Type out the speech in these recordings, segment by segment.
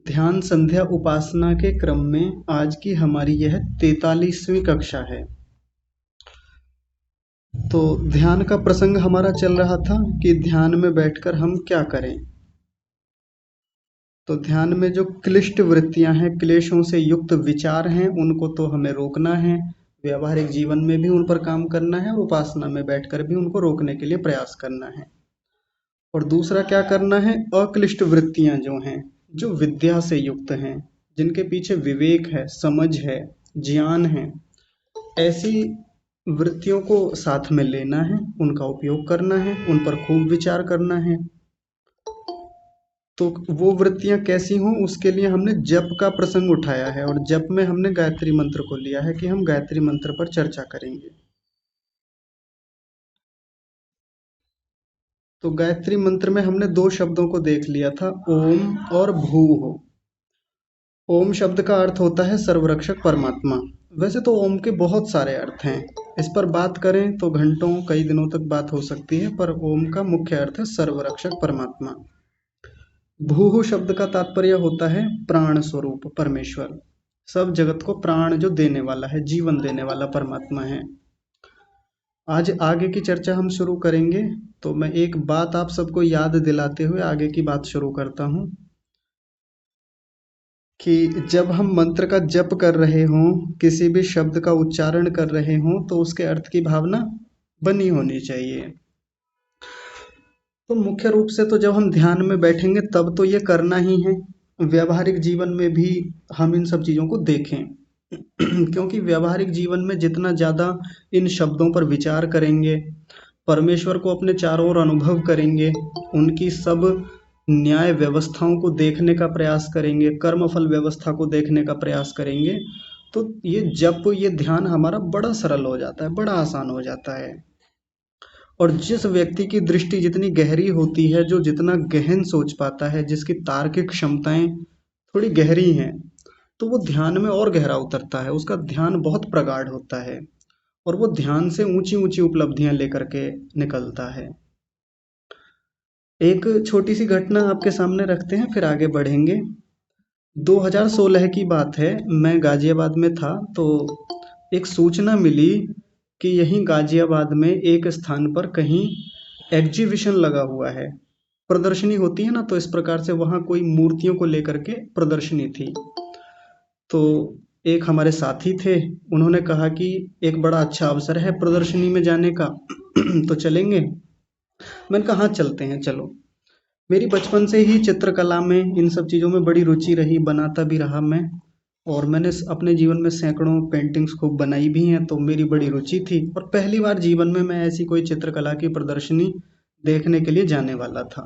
ध्यान संध्या उपासना के क्रम में आज की हमारी यह 43वीं कक्षा है। तो ध्यान का प्रसंग हमारा चल रहा था कि ध्यान में बैठकर हम क्या करें। तो ध्यान में जो क्लिष्ट वृत्तियां हैं, क्लेशों से युक्त विचार हैं, उनको तो हमें रोकना है। व्यावहारिक जीवन में भी उन पर काम करना है और उपासना में बैठकर भी उनको रोकने के लिए प्रयास करना है। और दूसरा क्या करना है, अक्लिष्ट वृत्तियां जो हैं, जो विद्या से युक्त हैं, जिनके पीछे विवेक है, समझ है, ज्ञान है, ऐसी वृत्तियों को साथ में लेना है, उनका उपयोग करना है, उन पर खूब विचार करना है। तो वो वृत्तियां कैसी हों, उसके लिए हमने जप का प्रसंग उठाया है और जप में हमने गायत्री मंत्र को लिया है कि हम गायत्री मंत्र पर चर्चा करेंगे। तो गायत्री मंत्र में हमने दो शब्दों को देख लिया था, ओम और भूः। ओम शब्द का अर्थ होता है सर्वरक्षक परमात्मा। वैसे तो ओम के बहुत सारे अर्थ हैं, इस पर बात करें तो घंटों कई दिनों तक बात हो सकती है, पर ओम का मुख्य अर्थ है सर्वरक्षक परमात्मा। भूः शब्द का तात्पर्य होता है प्राण स्वरूप परमेश्वर। सब जगत को प्राण जो देने वाला है, जीवन देने वाला परमात्मा है। आज आगे की चर्चा हम शुरू करेंगे, तो मैं एक बात आप सबको याद दिलाते हुए आगे की बात शुरू करता हूँ कि जब हम मंत्र का जप कर रहे हों, किसी भी शब्द का उच्चारण कर रहे हों, तो उसके अर्थ की भावना बनी होनी चाहिए। तो मुख्य रूप से तो जब हम ध्यान में बैठेंगे तब तो ये करना ही है। व्यावहारिक जीवन में भी हम इन सब चीज़ों को देखें क्योंकि व्यावहारिक जीवन में जितना ज़्यादा इन शब्दों पर विचार करेंगे, परमेश्वर को अपने चारों ओर अनुभव करेंगे, उनकी सब न्याय व्यवस्थाओं को देखने का प्रयास करेंगे, कर्मफल व्यवस्था को देखने का प्रयास करेंगे, तो ये जप, ये ध्यान हमारा बड़ा सरल हो जाता है, बड़ा आसान हो जाता है। और जिस व्यक्ति की दृष्टि जितनी गहरी होती है, जो जितना गहन सोच पाता है, जिसकी तार्किक क्षमताएं थोड़ी गहरी हैं, तो वो ध्यान में और गहरा उतरता है, उसका ध्यान बहुत प्रगाढ़ होता है और वो ध्यान से ऊंची ऊंची उपलब्धियां लेकर के निकलता है। एक छोटी सी घटना आपके सामने रखते हैं, फिर आगे बढ़ेंगे। 2016 की बात है, मैं गाजियाबाद में था, तो एक सूचना मिली कि यहीं गाजियाबाद में एक स्थान पर कहीं एग्जीबिशन लगा हुआ है, प्रदर्शनी होती है ना, तो इस प्रकार से वहाँ कोई मूर्तियों को लेकर के प्रदर्शनी थी। तो एक हमारे साथी थे, उन्होंने कहा कि एक बड़ा अच्छा अवसर है प्रदर्शनी में जाने का तो चलेंगे। मैंने कहा हाँ चलते हैं, चलो। मेरी बचपन से ही चित्रकला में, इन सब चीज़ों में बड़ी रुचि रही, बनाता भी रहा मैं, और मैंने अपने जीवन में सैकड़ों पेंटिंग्स खूब बनाई भी हैं, तो मेरी बड़ी रुचि थी और पहली बार जीवन में मैं ऐसी कोई चित्रकला की प्रदर्शनी देखने के लिए जाने वाला था।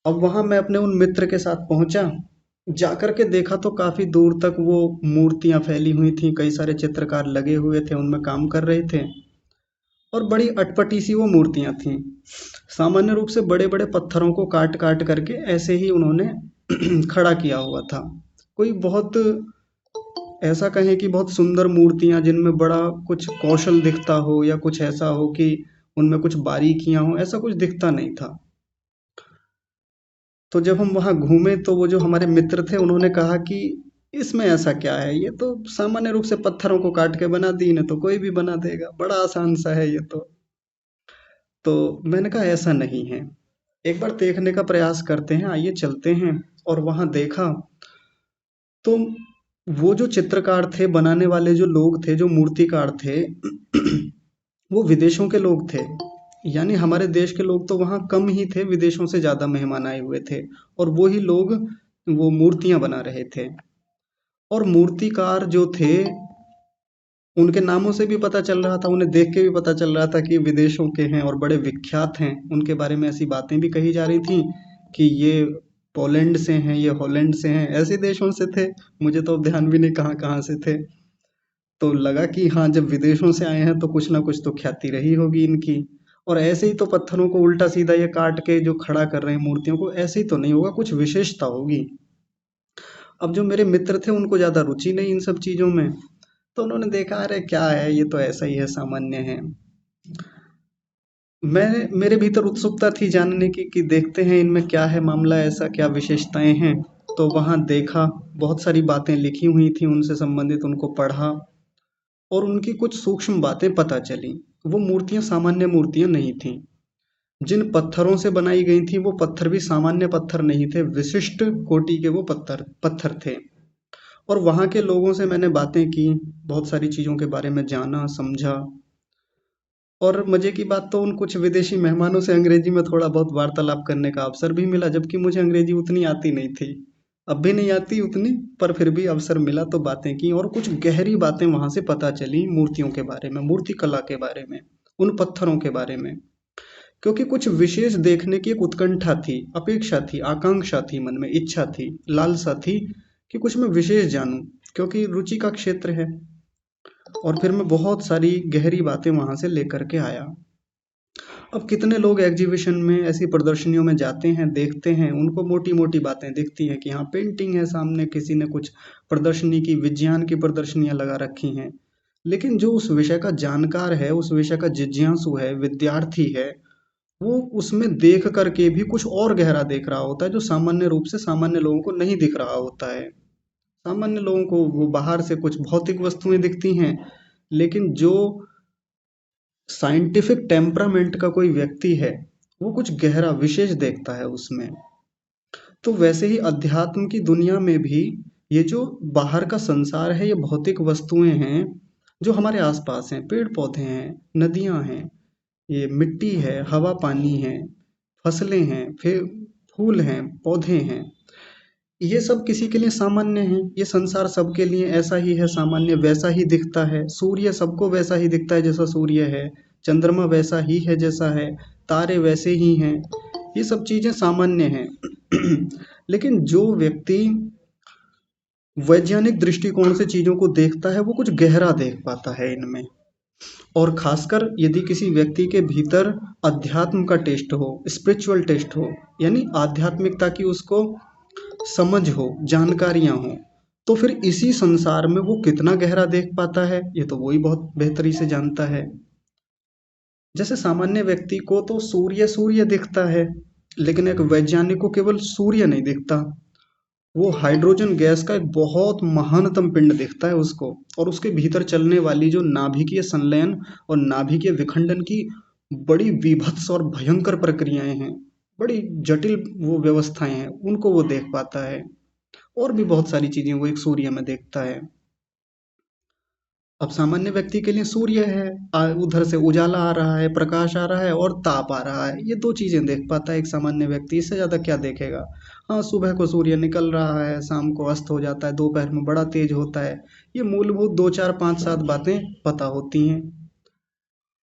अब वहाँ मैं अपने उन मित्र के साथ पहुँचा, जाकर के देखा तो काफ़ी दूर तक वो मूर्तियाँ फैली हुई थीं, कई सारे चित्रकार लगे हुए थे, उनमें काम कर रहे थे और बड़ी अटपटी सी वो मूर्तियाँ थीं। सामान्य रूप से बड़े बड़े पत्थरों को काट काट करके ऐसे ही उन्होंने खड़ा किया हुआ था। कोई बहुत, ऐसा कहें कि बहुत सुंदर मूर्तियाँ जिनमें बड़ा कुछ कौशल दिखता हो या कुछ ऐसा हो कि उनमें कुछ बारीकियां हो, ऐसा कुछ दिखता नहीं था। तो जब हम वहाँ घूमे तो वो जो हमारे मित्र थे, उन्होंने कहा कि इसमें ऐसा क्या है, ये तो सामान्य रूप से पत्थरों को काट के बना दी, इन्हें तो कोई भी बना देगा, बड़ा आसान सा है ये तो मैंने कहा ऐसा नहीं है, एक बार देखने का प्रयास करते हैं, आइए चलते हैं। और वहाँ देखा तो वो जो चित्रकार थे, बनाने वाले जो लोग थे, जो मूर्तिकार थे वो विदेशों के लोग थे। यानी हमारे देश के लोग तो वहाँ कम ही थे, विदेशों से ज़्यादा मेहमान आए हुए थे और वो ही लोग वो मूर्तियाँ बना रहे थे। और मूर्तिकार जो थे, उनके नामों से भी पता चल रहा था, उन्हें देख के भी पता चल रहा था कि विदेशों के हैं और बड़े विख्यात हैं। उनके बारे में ऐसी बातें भी कही जा रही थी कि ये पोलैंड से हैं, ये हॉलैंड से हैं, ऐसे देशों से थे। मुझे तो ध्यान भी नहीं कहाँ कहाँ से थे। तो लगा कि हाँ, जब विदेशों से आए हैं तो कुछ ना कुछ तो ख्याति रही होगी इनकी। और ऐसे ही तो पत्थरों को उल्टा सीधा ये काट के जो खड़ा कर रहे हैं मूर्तियों को, ऐसे ही तो नहीं होगा, कुछ विशेषता होगी। अब जो मेरे मित्र थे उनको ज़्यादा रुचि नहीं इन सब चीज़ों में, तो उन्होंने देखा अरे क्या है, ये तो ऐसा ही है, सामान्य है। मैं, मेरे भीतर उत्सुकता थी जानने की कि देखते हैं इनमें क्या है मामला, ऐसा क्या विशेषताएं हैं। तो वहाँ देखा, बहुत सारी बातें लिखी हुई थी उनसे संबंधित, उनको पढ़ा और उनकी कुछ सूक्ष्म बातें पता चली। वो मूर्तियाँ सामान्य मूर्तियाँ नहीं थीं। जिन पत्थरों से बनाई गई थी वो पत्थर भी सामान्य पत्थर नहीं थे, विशिष्ट कोटि के वो पत्थर पत्थर थे। और वहाँ के लोगों से मैंने बातें की, बहुत सारी चीज़ों के बारे में जाना समझा। और मज़े की बात, तो उन कुछ विदेशी मेहमानों से अंग्रेजी में थोड़ा बहुत वार्तालाप करने का अवसर भी मिला, जबकि मुझे अंग्रेजी उतनी आती नहीं थी, अब भी नहीं आती उतनी, पर फिर भी अवसर मिला तो बातें की और कुछ गहरी बातें वहाँ से पता चली मूर्तियों के बारे में, मूर्ति कला के बारे में, उन पत्थरों के बारे में। क्योंकि कुछ विशेष देखने की एक उत्कंठा थी, अपेक्षा थी, आकांक्षा थी, मन में इच्छा थी, लालसा थी कि कुछ मैं विशेष जानूं, क्योंकि रुचि का क्षेत्र है। और फिर मैं बहुत सारी गहरी बातें वहां से लेकर के आया। अब कितने लोग एग्जीबिशन में, ऐसी प्रदर्शनियों में जाते हैं, देखते हैं, उनको मोटी मोटी बातें दिखती हैं कि हाँ पेंटिंग है सामने, किसी ने कुछ प्रदर्शनी की, विज्ञान की प्रदर्शनियां लगा रखी हैं। लेकिन जो उस विषय का जानकार है, उस विषय का जिज्ञासु है, विद्यार्थी है, वो उसमें देख करके भी कुछ और गहरा देख रहा होता है, जो सामान्य रूप से सामान्य लोगों को नहीं दिख रहा होता है। सामान्य लोगों को वो बाहर से कुछ भौतिक वस्तुएं दिखती हैं, लेकिन जो साइंटिफिक टेम्परामेंट का कोई व्यक्ति है, वो कुछ गहरा विशेष देखता है उसमें। तो वैसे ही अध्यात्म की दुनिया में भी ये जो बाहर का संसार है, ये भौतिक वस्तुएं हैं जो हमारे आसपास हैं, पेड़ पौधे हैं, नदियां हैं, ये मिट्टी है, हवा पानी है, फसलें हैं, फिर फूल हैं, पौधे हैं, ये सब किसी के लिए सामान्य है। ये संसार सबके लिए ऐसा ही है, सामान्य वैसा ही दिखता है। सूर्य सबको वैसा ही दिखता है जैसा सूर्य है, चंद्रमा वैसा ही है जैसा है, तारे वैसे ही हैं, ये सब चीजें सामान्य हैं। लेकिन जो व्यक्ति वैज्ञानिक दृष्टिकोण से चीजों को देखता है, वो कुछ गहरा देख पाता है इनमें। और खासकर यदि किसी व्यक्ति के भीतर अध्यात्म का टेस्ट हो, स्पिरिचुअल टेस्ट हो, यानी आध्यात्मिकता की उसको समझ हो, जानकारियां हो, तो फिर इसी संसार में वो कितना गहरा देख पाता है, ये तो वही बहुत बेहतरी से जानता है। जैसे सामान्य व्यक्ति को तो सूर्य सूर्य दिखता है, लेकिन एक वैज्ञानिक को केवल सूर्य नहीं दिखता, वो हाइड्रोजन गैस का एक बहुत महानतम पिंड दिखता है उसको, और उसके भीतर चलने वाली जो नाभिकीय संलयन और नाभिकीय विखंडन की बड़ी विभत्स और भयंकर प्रक्रियाएं हैं, बड़ी जटिल वो व्यवस्थाएं हैं, उनको वो देख पाता है। और भी बहुत सारी चीजें वो एक सूर्य में देखता है। अब सामान्य व्यक्ति के लिए सूर्य है, उधर से उजाला आ रहा है, प्रकाश आ रहा है और ताप आ रहा है, ये दो चीजें देख पाता है एक सामान्य व्यक्ति, इससे ज्यादा क्या देखेगा। हाँ, सुबह को सूर्य निकल रहा है, शाम को अस्त हो जाता है, दोपहर में बड़ा तेज होता है, ये मूलभूत दो चार पांच सात बातें पता होती हैं।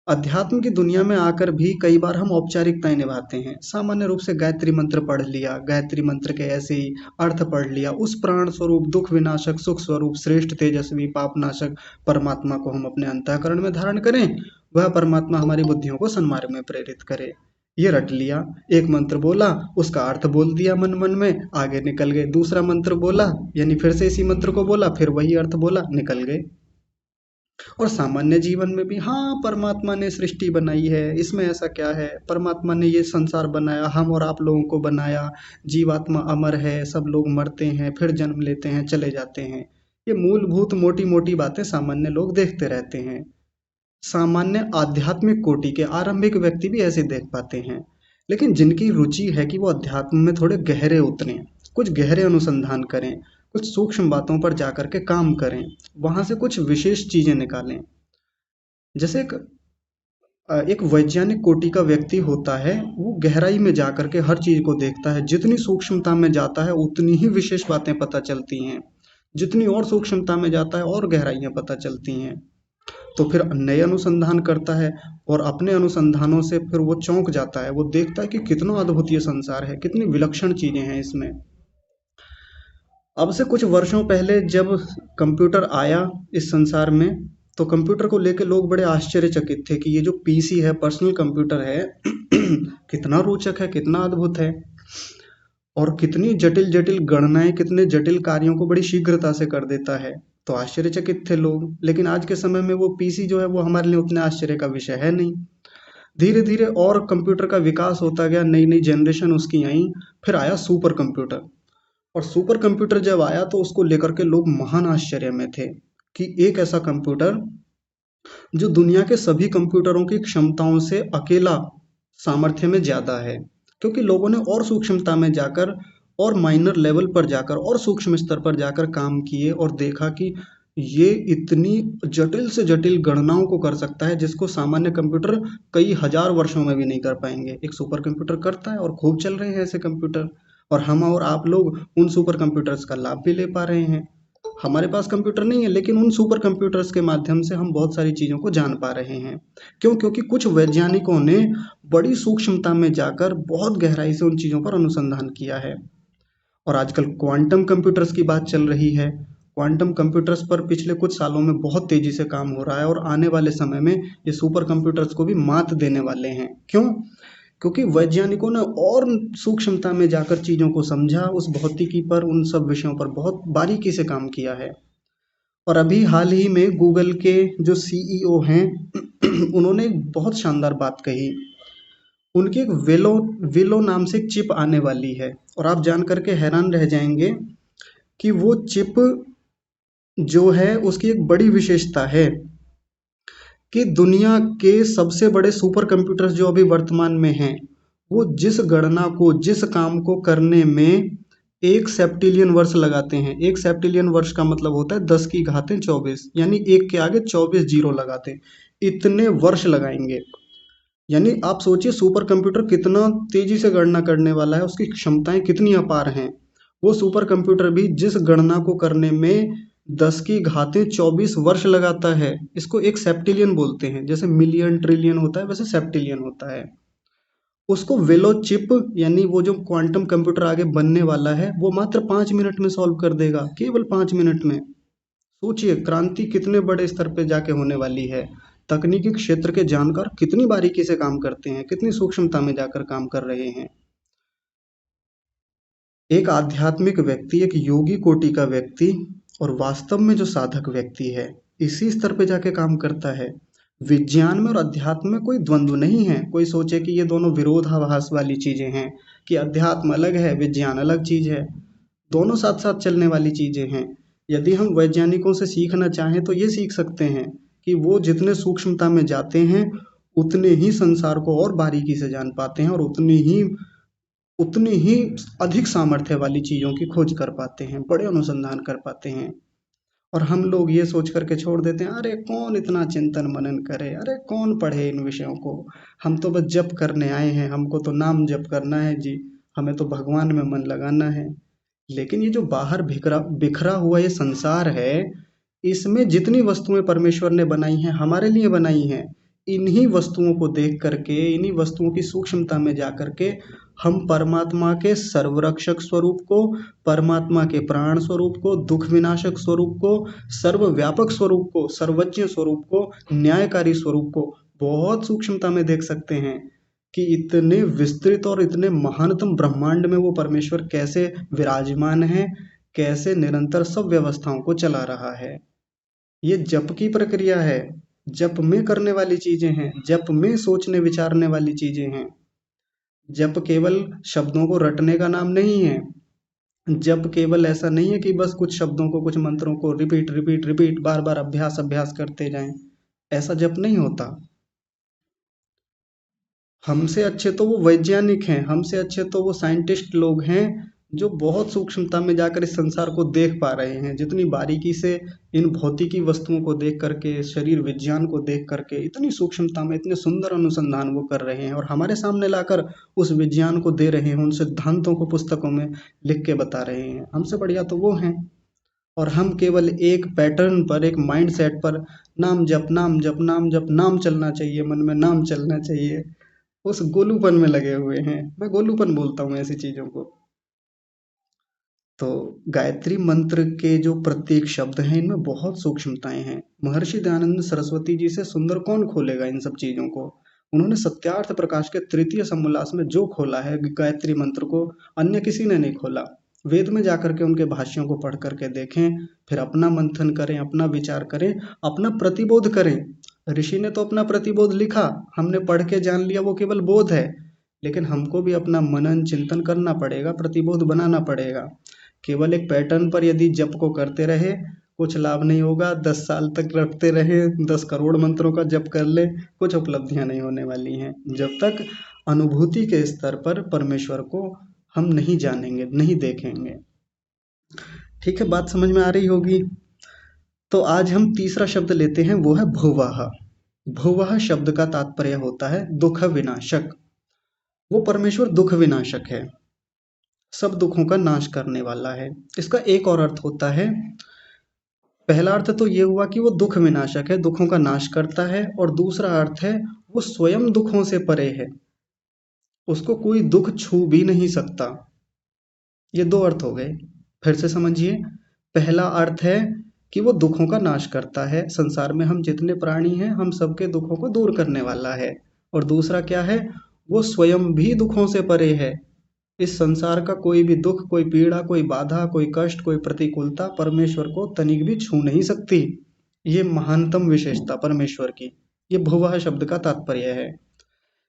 अध्यात्म की दुनिया में आकर भी कई बार हम औपचारिकताएं निभाते हैं, सामान्य रूप से गायत्री मंत्र पढ़ लिया, गायत्री मंत्र के ऐसे ही अर्थ पढ़ लिया, उस प्राण स्वरूप, दुख विनाशक, सुख स्वरूप, श्रेष्ठ, तेजस्वी, पाप नाशक परमात्मा को हम अपने अंतःकरण में धारण करें, वह परमात्मा हमारी बुद्धियों को सन्मार्ग में प्रेरित करे। ये रट लिया, एक मंत्र बोला, उसका अर्थ बोल दिया मन मन में, आगे निकल गए, दूसरा मंत्र बोला, यानी फिर से इसी मंत्र को बोला, फिर वही अर्थ बोला, निकल गए। और सामान्य जीवन में भी हाँ, परमात्मा ने सृष्टि बनाई है, इसमें ऐसा क्या है, परमात्मा ने ये संसार बनाया, हम और आप लोगों को बनाया, जीवात्मा अमर है, सब लोग मरते हैं, फिर जन्म लेते हैं, चले जाते हैं, ये मूलभूत मोटी मोटी बातें सामान्य लोग देखते रहते हैं। सामान्य आध्यात्मिक कोटि के आरंभिक व्यक्ति भी ऐसे देख पाते हैं। लेकिन जिनकी रुचि है कि वो अध्यात्म में थोड़े गहरे उतरें, कुछ गहरे अनुसंधान करें, कुछ सूक्ष्म बातों पर जाकर के काम करें, वहां से कुछ विशेष चीजें निकालें। जैसे एक वैज्ञानिक कोटि का व्यक्ति होता है, वो गहराई में जाकर के हर चीज को देखता है, जितनी सूक्ष्मता में जाता है उतनी ही विशेष बातें पता चलती हैं, जितनी और सूक्ष्मता में जाता है और गहराइयां पता चलती हैं। तो फिर नए अनुसंधान करता है, और अपने अनुसंधानों से फिर वो चौंक जाता है, वो देखता है कि कितना अद्भुत ये संसार है, कितनी विलक्षण चीजें हैं इसमें। अब से कुछ वर्षों पहले जब कंप्यूटर आया इस संसार में, तो कंप्यूटर को लेकर लोग बड़े आश्चर्यचकित थे कि ये जो पीसी है, पर्सनल कंप्यूटर है, कितना रोचक है, कितना अद्भुत है, और कितनी जटिल जटिल गणनाएं, कितने जटिल कार्यों को बड़ी शीघ्रता से कर देता है। तो आश्चर्यचकित थे लोग। लेकिन आज के समय में वो पीसी जो है वो हमारे लिए उतने आश्चर्य का विषय है नहीं। धीरे धीरे और कंप्यूटर का विकास होता गया, नई नई जनरेशन उसकी आई, फिर आया सुपर कंप्यूटर। और सुपर कंप्यूटर जब आया तो उसको लेकर के लोग महान आश्चर्य में थे कि एक ऐसा कंप्यूटर जो दुनिया के सभी कंप्यूटरों की क्षमताओं से अकेला सामर्थ्य में ज़्यादा है। क्योंकि लोगों ने और सूक्ष्मता में जाकर और माइनर लेवल पर जाकर और सूक्ष्म स्तर पर जाकर काम किए और देखा कि ये इतनी जटिल से जटिल गणनाओं को कर सकता है जिसको सामान्य कंप्यूटर कई हजार वर्षों में भी नहीं कर पाएंगे। एक सुपर कंप्यूटर करता है और खूब चल रहे हैं ऐसे कंप्यूटर, और हम और आप लोग उन सुपर कंप्यूटर्स का लाभ भी ले पा रहे हैं। हमारे पास कंप्यूटर नहीं है लेकिन उन सुपर कंप्यूटर्स के माध्यम से हम बहुत सारी चीज़ों को जान पा रहे हैं। क्यों? क्योंकि कुछ वैज्ञानिकों ने बड़ी सूक्ष्मता में जाकर बहुत गहराई से उन चीज़ों पर अनुसंधान किया है। और आजकल क्वांटम कंप्यूटर्स की बात चल रही है। क्वांटम कंप्यूटर्स पर पिछले कुछ सालों में बहुत तेज़ी से काम हो रहा है और आने वाले समय में ये सुपर कंप्यूटर्स को भी मात देने वाले हैं। क्यों? क्योंकि वैज्ञानिकों ने और सूक्ष्मता में जाकर चीज़ों को समझा, उस भौतिकी पर, उन सब विषयों पर बहुत बारीकी से काम किया है। और अभी हाल ही में गूगल के जो सीईओ हैं उन्होंने एक बहुत शानदार बात कही। उनकी एक वेलो विलो नाम से एक चिप आने वाली है, और आप जान करके हैरान रह जाएंगे कि वो चिप जो है उसकी एक बड़ी विशेषता है कि दुनिया के सबसे बड़े सुपर कंप्यूटर्स जो अभी वर्तमान में हैं, वो जिस गणना को, जिस काम को करने में 1 सेप्टिलियन वर्ष लगाते हैं। 1 सेप्टिलियन वर्ष का मतलब होता है 10 की घातें 24, यानी एक के आगे 24 जीरो लगाते हैं। इतने वर्ष लगाएंगे। यानी आप सोचिए सुपर कंप्यूटर कितना तेजी से गणना करने वाला है, उसकी क्षमताएं कितनी अपार हैं। वो सुपर कंप्यूटर भी जिस गणना को करने में 10 की घातें 24 वर्ष लगाता है, इसको 1 सेप्टिलियन बोलते हैं। जैसे मिलियन ट्रिलियन होता है वैसे सेप्टिलियन होता है। उसको वेलो चिप, यानी वो जो क्वांटम कंप्यूटर आगे बनने वाला है, वो मात्र 5 मिनट में सॉल्व कर देगा, केवल 5 मिनट में। सोचिए क्रांति कितने बड़े स्तर पे जाके होने वाली है। तकनीकी क्षेत्र के जानकार कितनी बारीकी से काम करते हैं, कितनी सूक्ष्मता में जाकर काम कर रहे हैं। एक आध्यात्मिक व्यक्ति, एक योगी कोटि का व्यक्ति और वास्तव में जो साधक व्यक्ति है, इसी स्तर पे जाके काम करता है। विज्ञान में और अध्यात्म में कोई द्वंद्व नहीं है। कोई सोचे कि ये दोनों विरोधाभास वाली चीजें हैं, कि अध्यात्म अलग है, विज्ञान अलग चीज है। दोनों साथ साथ चलने वाली चीजें हैं। यदि हम वैज्ञानिकों से सीखना चाहें तो ये सीख सकते हैं कि वो जितने सूक्ष्मता में जाते हैं उतने ही संसार को और बारीकी से जान पाते हैं, और उतनी ही अधिक सामर्थ्य वाली चीज़ों की खोज कर पाते हैं, बड़े अनुसंधान कर पाते हैं। और हम लोग ये सोच करके छोड़ देते हैं, अरे कौन इतना चिंतन मनन करे, अरे कौन पढ़े इन विषयों को, हम तो बस जप करने आए हैं, हमको तो नाम जप करना है जी, हमें तो भगवान में मन लगाना है। लेकिन ये जो बाहर बिखरा बिखरा हुआ ये संसार है, इसमें जितनी वस्तुएं परमेश्वर ने बनाई हैं, हमारे लिए बनाई हैं। इन्हीं वस्तुओं को देख करके, इन्हीं वस्तुओं की सूक्ष्मता में जा करके हम परमात्मा के सर्वरक्षक स्वरूप को, परमात्मा के प्राण स्वरूप को, दुख विनाशक स्वरूप को, सर्वव्यापक स्वरूप को, सर्वज्ञ स्वरूप को, न्यायकारी स्वरूप को बहुत सूक्ष्मता में देख सकते हैं कि इतने विस्तृत और इतने महानतम ब्रह्मांड में वो परमेश्वर कैसे विराजमान है, कैसे निरंतर सब व्यवस्थाओं को चला रहा है। ये जप की प्रक्रिया है, जप में करने वाली चीजें हैं, जप में सोचने विचारने वाली चीजें हैं। जप केवल शब्दों को रटने का नाम नहीं है। जप केवल ऐसा नहीं है कि बस कुछ शब्दों को, कुछ मंत्रों को रिपीट रिपीट रिपीट बार बार अभ्यास अभ्यास करते जाएं। ऐसा जप नहीं होता। हमसे अच्छे तो वो वैज्ञानिक हैं, हमसे अच्छे तो वो साइंटिस्ट लोग हैं जो बहुत सूक्ष्मता में जाकर इस संसार को देख पा रहे हैं, जितनी बारीकी से इन भौतिकी वस्तुओं को देख करके, शरीर विज्ञान को देख करके इतनी सूक्ष्मता में इतने सुंदर अनुसंधान वो कर रहे हैं और हमारे सामने लाकर उस विज्ञान को दे रहे हैं, उन सिद्धांतों को पुस्तकों में लिख के बता रहे हैं। हमसे बढ़िया तो वो हैं। और हम केवल एक पैटर्न पर, एक माइंड सेट पर नाम जप नाम जप नाम जप, नाम चलना चाहिए, मन में नाम चलना चाहिए, उस गोलूपन में लगे हुए हैं। मैं गोलूपन बोलता हूँ ऐसी चीजों को। तो गायत्री मंत्र के जो प्रत्येक शब्द हैं इनमें बहुत सूक्ष्मताएं हैं। महर्षि दयानंद सरस्वती जी से सुंदर कौन खोलेगा इन सब चीजों को। उन्होंने सत्यार्थ प्रकाश के तृतीय समोल्लास में जो खोला है गायत्री मंत्र को, अन्य किसी ने नहीं खोला। वेद में जाकर के उनके भाष्यों को पढ़ करके देखें, फिर अपना मंथन करें, अपना विचार करें, अपना प्रतिबोध करें। ऋषि ने तो अपना प्रतिबोध लिखा, हमने पढ़ के जान लिया, वो केवल बोध है। लेकिन हमको भी अपना मनन चिंतन करना पड़ेगा, प्रतिबोध बनाना पड़ेगा। केवल एक पैटर्न पर यदि जप को करते रहे कुछ लाभ नहीं होगा, 10 साल तक रटते रहे, 10 करोड़ मंत्रों का जप कर ले, कुछ उपलब्धियां नहीं होने वाली हैं जब तक अनुभूति के स्तर पर परमेश्वर को हम नहीं जानेंगे, नहीं देखेंगे। ठीक है, बात समझ में आ रही होगी। तो आज हम तीसरा शब्द लेते हैं, वो है भुवः। भुवः शब्द का तात्पर्य होता है दुख विनाशक। वो परमेश्वर दुख विनाशक है, सब दुखों का नाश करने वाला है। इसका एक और अर्थ होता है, पहला अर्थ तो ये हुआ कि वो दुख विनाशक है, दुखों का नाश करता है, और दूसरा अर्थ है वो स्वयं दुखों से परे है, उसको कोई दुख छू भी नहीं सकता। ये दो अर्थ हो गए, फिर से समझिए। पहला अर्थ है कि वो दुखों का नाश करता है, संसार में हम जितने प्राणी हैं हम सबके दुखों को दूर करने वाला है। और दूसरा क्या है, वो स्वयं भी दुखों से परे है। इस संसार का कोई भी दुख, कोई पीड़ा, कोई बाधा, कोई कष्ट, कोई प्रतिकूलता परमेश्वर को तनिक भी छू नहीं सकती। ये महानतम विशेषता परमेश्वर की, ये भुवः शब्द का तात्पर्य है।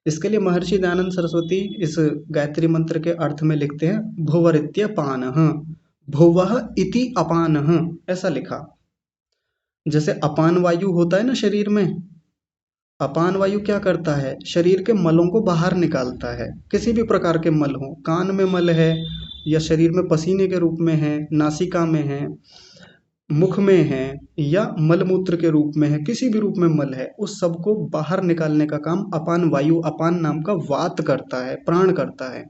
इसके लिए महर्षि दयानंद सरस्वती इस गायत्री मंत्र के अर्थ में लिखते हैं भुवरित्यपानः, भुवः इति अपानः, ऐसा लिखा। जैसे अपान वायु होता है ना शरीर में, अपान वायु क्या करता है, शरीर के मलों को बाहर निकालता है। किसी भी प्रकार के मल हो, कान में मल है या शरीर में पसीने के रूप में है, नासिका में है, मुख में है या मलमूत्र के रूप में है, किसी भी रूप में मल है, उस सब को बाहर निकालने का काम अपान वायु, अपान नाम का वात करता है, प्राण करता है।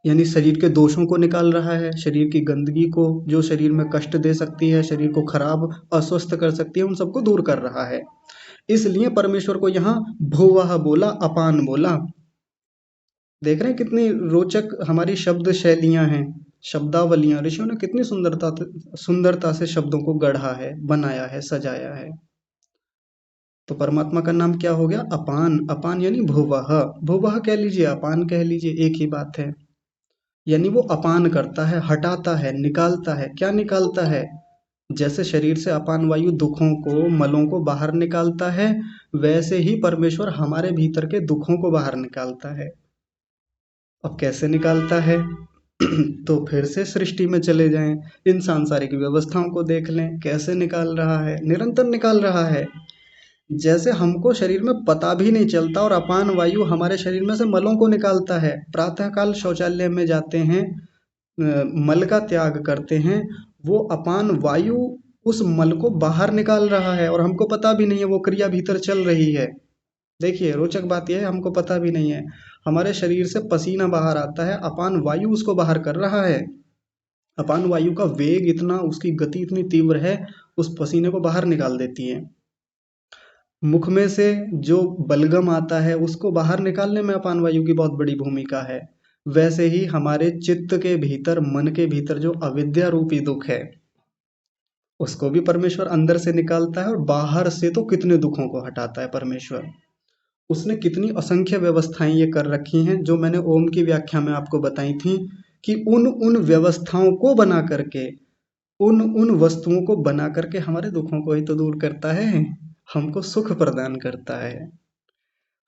यानी शरीर के दोषों को निकाल रहा है, शरीर की गंदगी को, जो शरीर में कष्ट दे सकती है, शरीर को खराब अस्वस्थ कर सकती है, उन सबको दूर कर रहा है। इसलिए परमेश्वर को यहाँ भुवः बोला, अपान बोला। देख रहे हैं कितनी रोचक हमारी शब्द शैलियां हैं, शब्दावलियां। ऋषियों ने कितनी सुंदरता से शब्दों को गढ़ा है, बनाया है, सजाया है। तो परमात्मा का नाम क्या हो गया, अपान। अपान यानी भुवः, भुवः कह लीजिए, अपान कह लीजिए, एक ही बात है। यानी वो अपान करता है, हटाता है, निकालता है। क्या निकालता है, जैसे शरीर से अपान वायु दुखों को, मलों को बाहर निकालता है, वैसे ही परमेश्वर हमारे भीतर के दुखों को बाहर निकालता है। अब कैसे निकालता है तो फिर से सृष्टि में चले जाएं, इन सांसारिक व्यवस्थाओं को देख लें, कैसे निकाल रहा है, निरंतर निकाल रहा है। जैसे हमको शरीर में पता भी नहीं चलता और अपान वायु हमारे शरीर में से मलों को निकालता है। प्रातःकाल शौचालय में जाते हैं, मल का त्याग करते हैं, वो अपान वायु उस मल को बाहर निकाल रहा है और हमको पता भी नहीं है, वो क्रिया भीतर चल रही है। देखिए रोचक बात यह है, हमको पता भी नहीं है, हमारे शरीर से पसीना बाहर आता है, अपान वायु उसको बाहर कर रहा है। अपान वायु का वेग इतना, उसकी गति इतनी तीव्र है, उस पसीने को बाहर निकाल देती है। मुख में से जो बलगम आता है उसको बाहर निकालने में अपान वायु की बहुत बड़ी भूमिका है। वैसे ही हमारे चित्त के भीतर, मन के भीतर जो अविद्या रूपी दुख है, उसको भी परमेश्वर अंदर से निकालता है और बाहर से तो कितने दुखों को हटाता है परमेश्वर। उसने कितनी असंख्य व्यवस्थाएं ये कर रखी हैं, जो मैंने ओम की व्याख्या में आपको बताई थी, कि उन उन व्यवस्थाओं को बना करके, उन उन वस्तुओं को बना करके हमारे दुखों को ही तो दूर करता है, हमको सुख प्रदान करता है।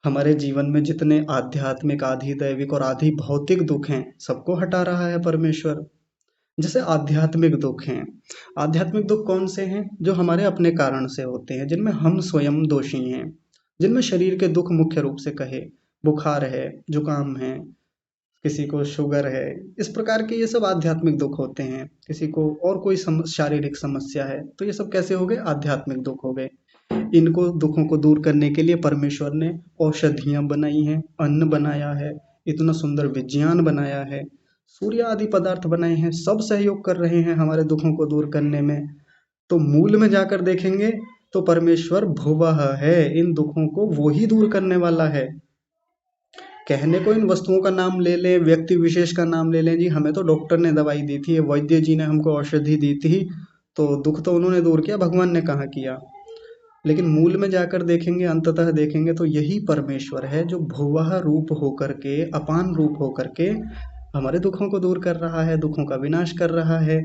हमारे जीवन में जितने आध्यात्मिक, आधि दैविक और आधि भौतिक दुख हैं, सबको हटा रहा है परमेश्वर। जैसे आध्यात्मिक दुख हैं, आध्यात्मिक दुख कौन से हैं, जो हमारे अपने कारण से होते हैं, जिनमें हम स्वयं दोषी हैं, जिनमें शरीर के दुख मुख्य रूप से कहे, बुखार है, जुकाम है, किसी को शुगर है, इस प्रकार के ये सब आध्यात्मिक दुख होते हैं। किसी को और कोई शारीरिक समस्या है, तो ये सब कैसे हो गए, आध्यात्मिक दुख हो गए। इनको दुखों को दूर करने के लिए परमेश्वर ने औषधियां बनाई हैं, अन्न बनाया है, इतना सुंदर विज्ञान बनाया है, सूर्य आदि पदार्थ बनाए हैं, सब सहयोग कर रहे हैं हमारे दुखों को दूर करने में। तो मूल में जाकर देखेंगे तो परमेश्वर भुवः है, इन दुखों को वो ही दूर करने वाला है। कहने को इन वस्तुओं का नाम ले लें, व्यक्ति विशेष का नाम ले लें, जी हमें तो डॉक्टर ने दवाई दी थी, वैद्य जी ने हमको औषधि दी थी, तो दुख तो उन्होंने दूर किया, भगवान ने कहाँ किया। लेकिन मूल में जाकर देखेंगे, अंततः देखेंगे तो यही परमेश्वर है जो भुवः रूप होकर के, अपान रूप होकर के हमारे दुखों को दूर कर रहा है, दुखों का विनाश कर रहा है।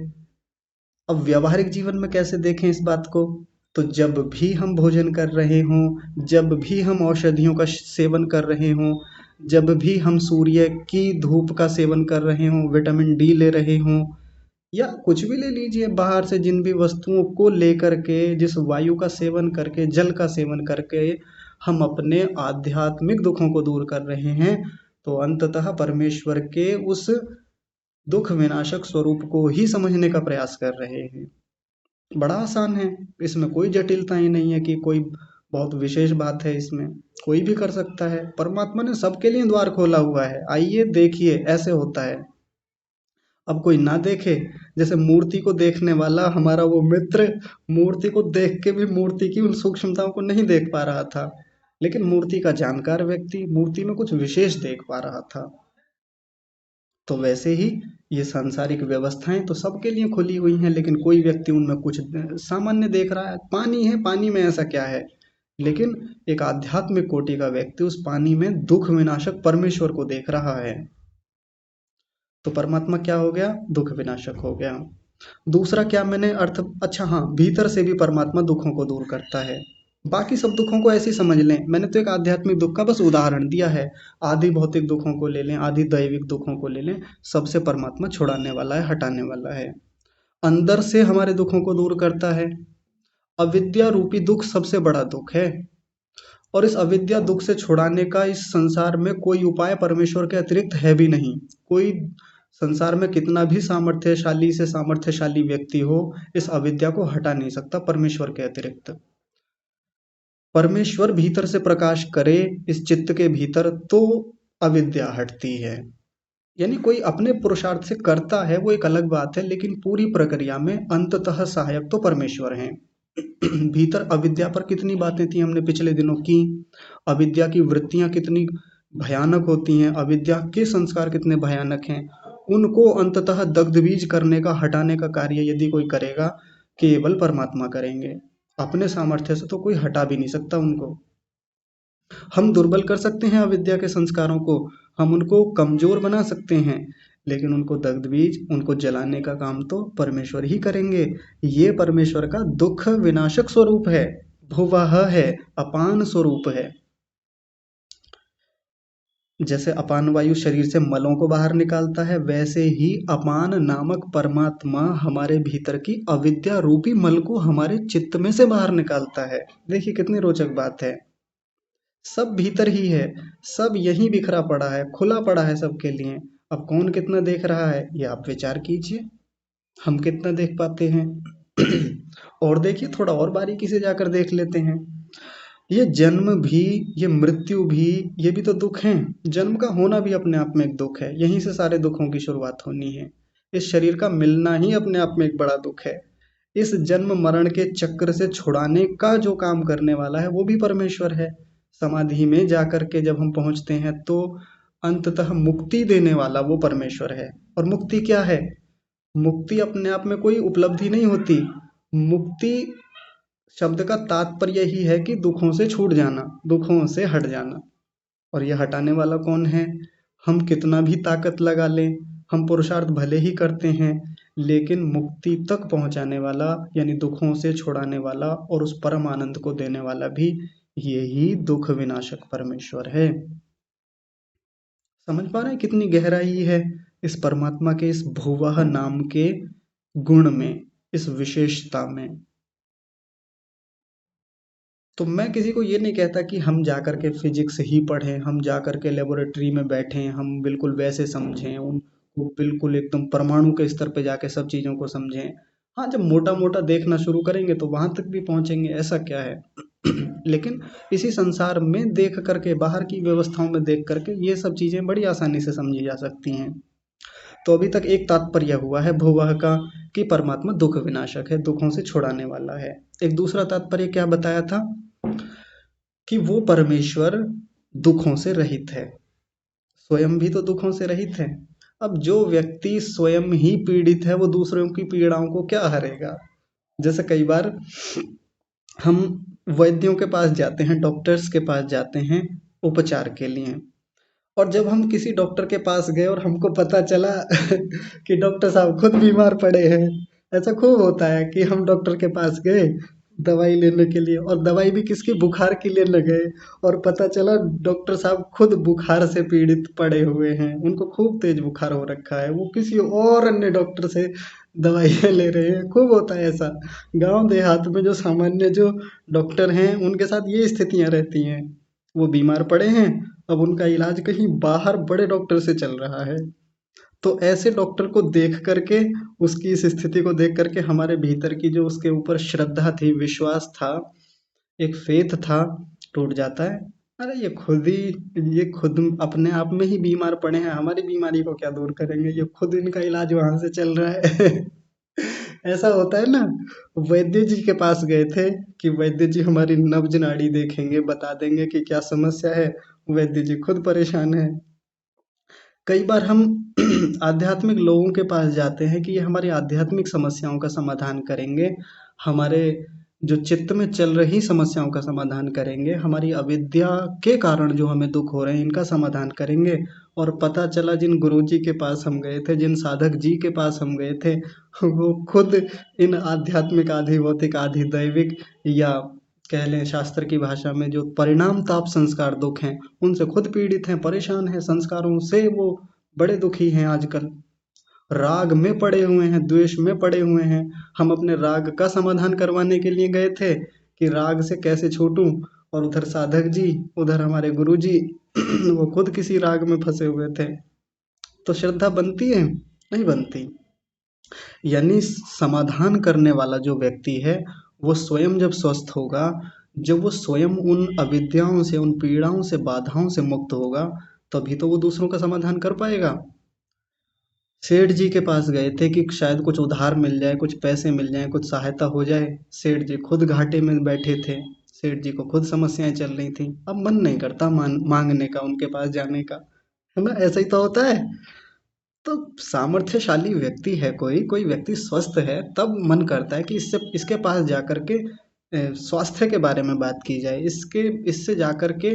अब व्यावहारिक जीवन में कैसे देखें इस बात को, तो जब भी हम भोजन कर रहे हों, जब भी हम औषधियों का सेवन कर रहे हों, जब भी हम सूर्य की धूप का सेवन कर रहे हों, विटामिन डी ले रहे हों, या कुछ भी ले लीजिए, बाहर से जिन भी वस्तुओं को लेकर के, जिस वायु का सेवन करके, जल का सेवन करके हम अपने आध्यात्मिक दुखों को दूर कर रहे हैं, तो अंततः परमेश्वर के उस दुख विनाशक स्वरूप को ही समझने का प्रयास कर रहे हैं। बड़ा आसान है, इसमें कोई जटिलता ही नहीं है कि कोई बहुत विशेष बात है इसमें। कोई भी कर सकता है, परमात्मा ने सबके लिए द्वार खोला हुआ है, आइए देखिए ऐसे होता है। अब कोई ना देखे, जैसे मूर्ति को देखने वाला हमारा वो मित्र मूर्ति को देख के भी मूर्ति की उन सूक्ष्मताओं को नहीं देख पा रहा था, लेकिन मूर्ति का जानकार व्यक्ति मूर्ति में कुछ विशेष देख पा रहा था। तो वैसे ही ये सांसारिक व्यवस्थाएं तो सबके लिए खुली हुई हैं, लेकिन कोई व्यक्ति उनमें कुछ सामान्य देख रहा है। पानी है, पानी में ऐसा क्या है, लेकिन एक आध्यात्मिक कोटि का व्यक्ति उस पानी में दुख विनाशक परमेश्वर को देख रहा है। तो परमात्मा क्या हो गया, दुख विनाशक हो गया। दूसरा क्या मैंने अर्थ, अच्छा हाँ, भीतर से भी परमात्मा दुखों को दूर करता है। बाकी सब दुखों को ऐसे ही समझ लें, मैंने तो एक आध्यात्मिक दुख का बस उदाहरण दिया है। आदि भौतिक दुखों को ले लें, आदि दैविक दुखों को ले लें, सबसे परमात्मा छुड़ाने वाला है, हटाने वाला है। अंदर से हमारे दुखों को दूर करता है। अविद्या रूपी दुख सबसे बड़ा दुख है, और इस अविद्या दुख से छुड़ाने का इस संसार में कोई उपाय परमेश्वर के अतिरिक्त है भी नहीं। कोई संसार में कितना भी सामर्थ्यशाली से सामर्थ्यशाली व्यक्ति हो, इस अविद्या को हटा नहीं सकता परमेश्वर के अतिरिक्त। परमेश्वर भीतर से प्रकाश करे इस चित्त के भीतर, तो अविद्या हटती है। यानी कोई अपने पुरुषार्थ से करता है वो एक अलग बात है, लेकिन पूरी प्रक्रिया में अंततः सहायक तो परमेश्वर हैं। भीतर अविद्या पर कितनी बातें थी हमने पिछले दिनों की, अविद्या की वृत्तियां कितनी भयानक होती हैं, अविद्या के संस्कार कितने भयानक हैं। उनको अंततः दग्धबीज करने का, हटाने का कार्य यदि कोई करेगा, केवल परमात्मा करेंगे। अपने सामर्थ्य से तो कोई हटा भी नहीं सकता उनको। हम दुर्बल कर सकते हैं अविद्या के संस्कारों को, हम उनको कमजोर बना सकते हैं, लेकिन उनको दग्धबीज, उनको जलाने का काम तो परमेश्वर ही करेंगे। ये परमेश्वर का दुख विनाशक स्वरूप है, भुवः है, अपान स्वरूप है। जैसे अपान वायु शरीर से मलों को बाहर निकालता है, वैसे ही अपान नामक परमात्मा हमारे भीतर की अविद्या रूपी मल को हमारे चित्त में से बाहर निकालता है। देखिए कितनी रोचक बात है। सब भीतर ही है, सब यहीं बिखरा पड़ा है, खुला पड़ा है सबके लिए। अब कौन कितना देख रहा है ये आप विचार कीजिए, हम कितना देख पाते हैं। और देखिए, थोड़ा और बारीकी से जाकर देख लेते हैं। ये जन्म भी, ये मृत्यु भी, ये भी तो दुख हैं। जन्म का होना भी अपने आप में एक दुख है, यहीं से सारे दुखों की शुरुआत होनी है। इस शरीर का मिलना ही अपने आप में एक बड़ा दुख है। इस जन्म मरण के चक्र से छुड़ाने का जो काम करने वाला है वो भी परमेश्वर है। समाधि में जाकर के जब हम पहुंचते हैं तो अंततः मुक्ति देने वाला वो परमेश्वर है। और मुक्ति क्या है, मुक्ति अपने आप में कोई उपलब्धि नहीं होती। मुक्ति शब्द का तात्पर्य ही है कि दुखों से छूट जाना, दुखों से हट जाना। और यह हटाने वाला कौन है, हम कितना भी ताकत लगा लें, हम पुरुषार्थ भले ही करते हैं, लेकिन मुक्ति तक पहुंचाने वाला, यानी दुखों से छुड़ाने वाला और उस परम आनंद को देने वाला भी यही दुख विनाशक परमेश्वर है। समझ पा रहे हैं कितनी गहराई है इस परमात्मा के इस भुवः नाम के गुण में, इस विशेषता में। तो मैं किसी को ये नहीं कहता कि हम जाकर के फिजिक्स ही पढ़ें, हम जाकर के लेबोरेटरी में बैठें, हम बिल्कुल वैसे समझें, उनको बिल्कुल एकदम परमाणु के स्तर पे जाके सब चीज़ों को समझें। हाँ, जब मोटा मोटा देखना शुरू करेंगे तो वहां तक भी पहुंचेंगे, ऐसा क्या है। लेकिन इसी संसार में देख करके, बाहर की व्यवस्थाओं में देख करके ये सब चीज़ें बड़ी आसानी से समझी जा सकती हैं। तो अभी तक एक तात्पर्य हुआ है भुवः का, कि परमात्मा दुख विनाशक है, दुखों से छुड़ाने वाला है। एक दूसरा तात्पर्य क्या बताया था, कि वो परमेश्वर दुखों से रहित है, स्वयं भी तो दुखों से रहित है। अब जो व्यक्ति स्वयं ही पीड़ित है वो दूसरों की पीड़ाओं को क्या हरेगा। जैसे कई बार हम वैद्यों के पास जाते हैं, डॉक्टर्स के पास जाते हैं उपचार के लिए, और जब हम किसी डॉक्टर के पास गए और हमको पता चला कि डॉक्टर साहब खुद बीमार पड़े हैं, ऐसा खूब होता है कि हम डॉक्टर के पास गए, दवाई लेने के लिए, और दवाई भी किसकी, बुखार के लिए न गए, और पता चला डॉक्टर साहब खुद बुखार से पीड़ित पड़े हुए हैं, उनको खूब तेज बुखार हो रखा है, वो किसी और अन्य डॉक्टर से दवाइयाँ ले रहे हैं। खूब होता है ऐसा गांव देहात में, जो सामान्य जो डॉक्टर हैं उनके साथ ये स्थितियां रहती हैं। वो बीमार पड़े हैं, अब उनका इलाज कहीं बाहर बड़े डॉक्टर से चल रहा है। तो ऐसे डॉक्टर को देख करके, उसकी इस स्थिति को देख करके हमारे भीतर की जो उसके ऊपर श्रद्धा थी, विश्वास था, एक फेथ था, टूट जाता है। अरे ये खुद अपने आप में ही बीमार पड़े हैं, हमारी बीमारी को क्या दूर करेंगे, ये खुद इनका इलाज वहां से चल रहा है। ऐसा होता है ना। वैद्य जी के पास गए थे कि वैद्य जी हमारी नब्ज नाड़ी देखेंगे, बता देंगे कि क्या समस्या है। वैद्य जी खुद परेशान है। कई बार हम आध्यात्मिक लोगों के पास जाते हैं कि ये हमारी आध्यात्मिक समस्याओं का समाधान करेंगे, हमारे जो चित्त में चल रही समस्याओं का समाधान करेंगे, हमारी अविद्या के कारण जो हमें दुख हो रहे हैं इनका समाधान करेंगे। और पता चला जिन गुरुजी के पास हम गए थे, जिन साधक जी के पास हम गए थे, वो खुद इन आध्यात्मिक आधि भौतिक आधि दैविक, या कह लें शास्त्र की भाषा में जो परिणाम ताप संस्कार दुख हैं, उनसे खुद पीड़ित हैं, परेशान हैं, संस्कारों से वो बड़े दुखी हैं आजकल। राग में पड़े हुए हैं, द्वेष में पड़े हुए हैं। हम अपने राग का समाधान करवाने के लिए गए थे कि राग से कैसे छूटूं, और उधर साधक जी, उधर हमारे गुरु जी, वो खुद किसी राग में फंसे हुए थे। तो श्रद्धा बनती है? नहीं बनती। यानी समाधान करने वाला जो व्यक्ति है, वो स्वयं जब स्वस्थ होगा, जब वो स्वयं उन अविद्याओं से, उन पीड़ाओं से, बाधाओं से मुक्त होगा, तभी तो वो दूसरों का समाधान कर पाएगा। सेठ जी के पास गए थे कि शायद कुछ उधार मिल जाए, कुछ पैसे मिल जाए, कुछ सहायता हो जाए। सेठ जी खुद घाटे में बैठे थे, सेठ जी को खुद समस्याएं चल रही थी। अब मन नहीं करता मांगने का, उनके पास जाने का, है ना। ऐसा ही तो होता है। तो सामर्थ्यशाली व्यक्ति है, कोई कोई व्यक्ति स्वस्थ है, तब मन करता है कि इससे, इसके पास जाकर के स्वास्थ्य के बारे में बात की जाए, इससे जाकर के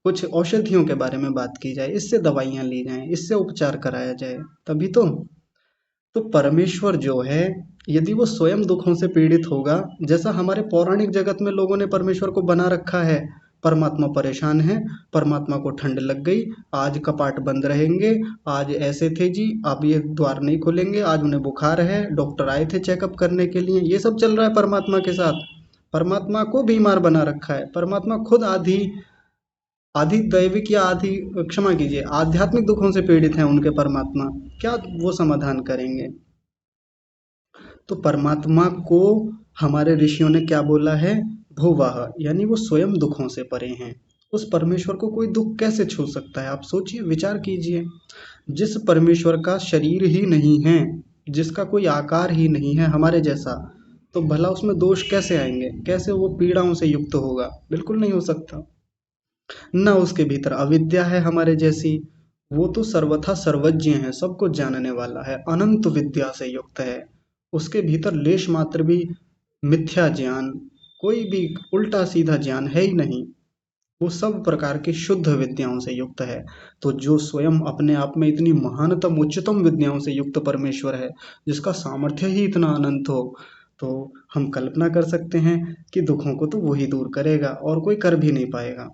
कुछ औषधियों के बारे में बात की जाए, इससे दवाइयाँ ली जाएं, इससे उपचार कराया जाए, तभी तो परमेश्वर जो है, यदि वो स्वयं दुखों से पीड़ित होगा, जैसा हमारे पौराणिक जगत में लोगों ने परमेश्वर को बना रखा है, परमात्मा परेशान है, परमात्मा को ठंड लग गई, आज कपाट बंद रहेंगे, आज ऐसे थे जी, अब ये द्वार नहीं खुलेंगे, आज उन्हें बुखार है, डॉक्टर आए थे चेकअप करने के लिए, ये सब चल रहा है परमात्मा के साथ। परमात्मा को बीमार बना रखा है, परमात्मा खुद आधी आधी दैविक या आधी, क्षमा कीजिए, आध्यात्मिक दुखों से पीड़ित हैं उनके परमात्मा, क्या वो समाधान करेंगे। तो परमात्मा को हमारे ऋषियों ने क्या बोला है, भुवः, यानी वो स्वयं दुखों से परे हैं। उस परमेश्वर को कोई दुख कैसे छू सकता है, आप सोचिए, विचार कीजिए। जिस परमेश्वर का शरीर ही नहीं है, जिसका कोई आकार ही नहीं है हमारे जैसा, तो भला उसमें दोष कैसे आएंगे, कैसे वो पीड़ाओं से युक्त होगा, बिल्कुल नहीं हो सकता। ना उसके भीतर अविद्या है हमारे जैसी, वो तो सर्वथा सर्वज्ञ है, सब कुछ जानने वाला है, अनंत विद्या से युक्त है। उसके भीतर लेश मात्र भी मिथ्या ज्ञान, कोई भी उल्टा सीधा ज्ञान है ही नहीं। वो सब प्रकार की शुद्ध विद्याओं से युक्त है। तो जो स्वयं अपने आप में इतनी महानतम उच्चतम विद्याओं से युक्त परमेश्वर है, जिसका सामर्थ्य ही इतना अनंत हो, तो हम कल्पना कर सकते हैं कि दुखों को तो वही दूर करेगा, और कोई कर भी नहीं पाएगा।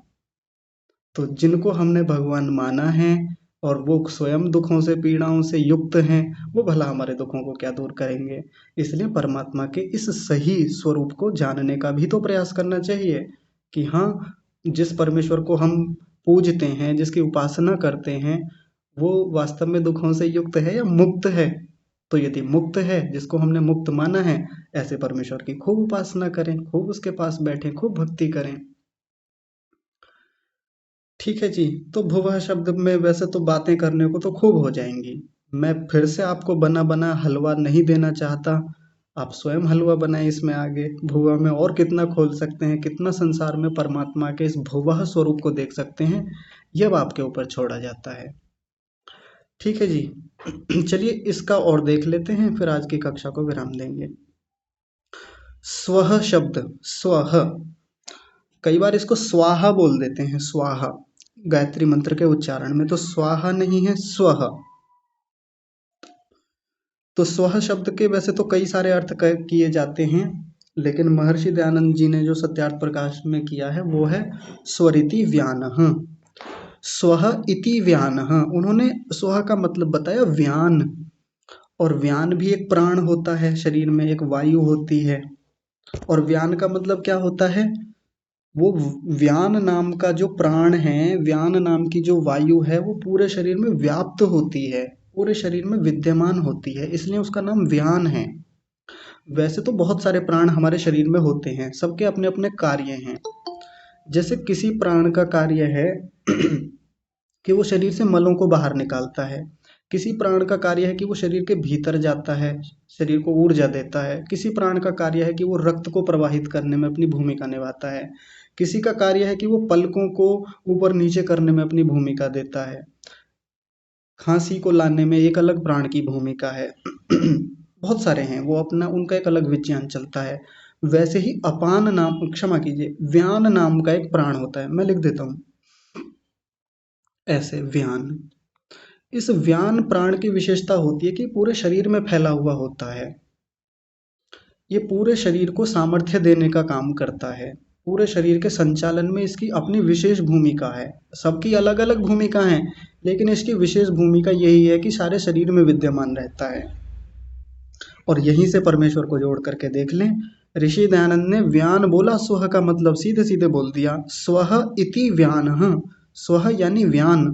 तो जिनको हमने भगवान माना है, और वो स्वयं दुखों से, पीड़ाओं से युक्त हैं, वो भला हमारे दुखों को क्या दूर करेंगे। इसलिए परमात्मा के इस सही स्वरूप को जानने का भी तो प्रयास करना चाहिए कि हाँ, जिस परमेश्वर को हम पूजते हैं, जिसकी उपासना करते हैं, वो वास्तव में दुखों से युक्त है या मुक्त है। तो यदि मुक्त है, जिसको हमने मुक्त माना है, ऐसे परमेश्वर की खूब उपासना करें, खूब उसके पास बैठें, खूब भक्ति करें। ठीक है जी। तो भुवा शब्द में वैसे तो बातें करने को तो खूब हो जाएंगी। मैं फिर से आपको बना बना हलवा नहीं देना चाहता। आप स्वयं हलवा बनाएं इसमें आगे। भुवा में और कितना खोल सकते हैं, कितना संसार में परमात्मा के इस भुवा स्वरूप को देख सकते हैं, यह अब आपके ऊपर छोड़ा जाता है। ठीक है जी। चलिए इसका और देख लेते हैं, फिर आज की कक्षा को विराम देंगे। स्वह शब्द, स्वह, कई बार इसको स्वाहा बोल देते हैं, स्वाहा, गायत्री मंत्र के उच्चारण में तो स्वाहा नहीं है, स्वह। तो स्वह शब्द के वैसे तो कई सारे अर्थ किए जाते हैं। लेकिन महर्षि दयानंद जी ने जो सत्यार्थ प्रकाश में किया है वो है स्वरिति व्यानः। स्वः इति व्यानः, उन्होंने स्वः का मतलब बताया व्यान, और व्यान भी एक प्राण होता है, शरीर में एक वायु होती है। और व्यान का मतलब क्या होता है, वो व्यान नाम का जो प्राण है, व्यान नाम की जो वायु है, वो पूरे शरीर में व्याप्त होती है, पूरे शरीर में विद्यमान होती है, इसलिए उसका नाम व्यान है। वैसे तो बहुत सारे प्राण हमारे शरीर में होते हैं, सबके अपने अपने कार्य हैं। जैसे किसी प्राण का कार्य है कि वो शरीर से मलों को बाहर निकालता है, किसी प्राण का कार्य है कि वो शरीर के भीतर जाता है, शरीर को ऊर्जा देता है, किसी प्राण का कार्य है कि वो रक्त को प्रवाहित करने में अपनी भूमिका निभाता है, किसी का कार्य है कि वो पलकों को ऊपर नीचे करने में अपनी भूमिका देता है, खांसी को लाने में एक अलग प्राण की भूमिका है। बहुत सारे हैं, वो अपना उनका एक अलग विज्ञान चलता है। वैसे ही अपान नाम, क्षमा कीजिए, व्यान नाम का एक प्राण होता है, मैं लिख देता हूँ ऐसे, व्यान। इस व्यान प्राण की विशेषता होती है कि पूरे शरीर में फैला हुआ होता है, ये पूरे शरीर को सामर्थ्य देने का काम करता है, पूरे शरीर के संचालन में इसकी अपनी विशेष भूमिका है। सबकी अलग अलग भूमिका है, लेकिन इसकी विशेष भूमिका यही है कि सारे शरीर में विद्यमान रहता है। और यहीं से परमेश्वर को जोड़ करके देख लें, ऋषि दयानंद ने व्यान बोला, स्वह का मतलब सीधे सीधे बोल दिया, स्वह इति व्यानः, स्वह यानी व्यान।